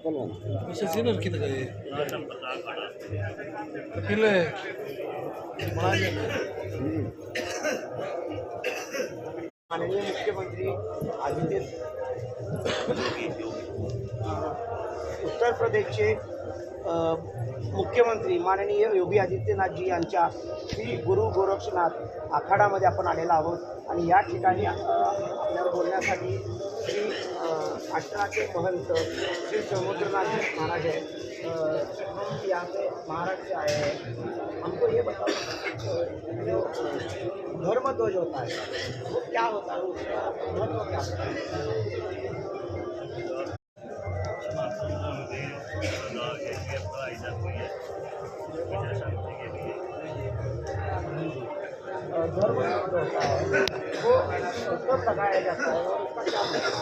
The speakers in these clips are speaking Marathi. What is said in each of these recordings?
Bisa sinar kita kayak pilih banyak. माननीय मुख्यमंत्री आदित्य उत्तर प्रदेशचे मुख्यमंत्री माननीय योगी आदित्यनाथजी यांच्या श्री गुरु गोरक्षनाथ आखाडामध्ये आपण आलेलो आहोत आणि या ठिकाणी आपल्याला बोलण्यासाठी श्री अष्टाचे महंत श्री समुद्रनाथ महाराज है यहाँ पे महाराज से आए हैं। हमको ये बताओ जो धर्म ध्वज होता है वो क्या होता है, उसका महत्व क्या होता है? धर्म ध्वज होता है वो कब लगाया जाता है और उसका क्या महत्व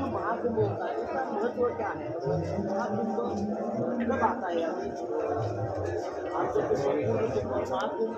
महाकुंभ होता है इसका महत्व क्या है? महाकुंभ कब आता है? महाकुंभ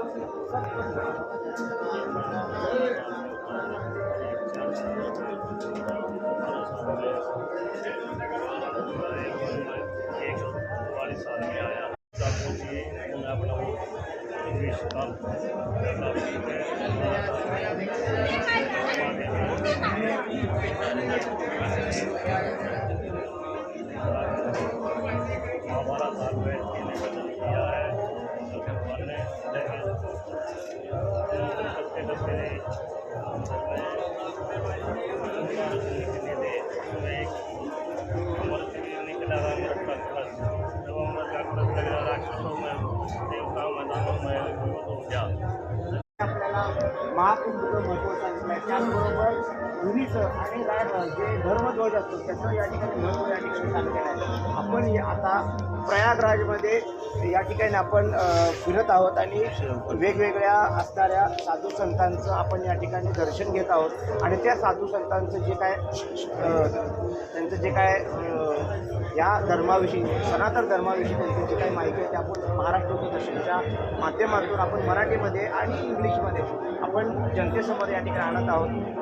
आपल्याला महाकुंभचं महत्त्व सांगितलं आहे, त्याचबरोबर रुढीचं आणि जे धर्मध्वज असतो त्याचं या ठिकाणी महत्त्व या ठिकाणी सांगितलेलं आहे। आपण आता प्रयागराजमध्ये या ठिकाणी आपण फिरत आहोत आणि वेगवेगळ्या असणाऱ्या साधू संतांचं आपण या ठिकाणी दर्शन घेत आहोत आणि त्या साधू संतांचं जे काय त्यांचं जे काय या धर्माविषयी सनातन धर्माविषयी त्यांची जी काही माहिती आहे ते आपण महाराष्ट्र दूरदर्शनच्या माध्यमातून आपण मराठीमध्ये आणि इंग्लिशमध्ये आपण जनतेसमोर या ठिकाणी आणत आहोत।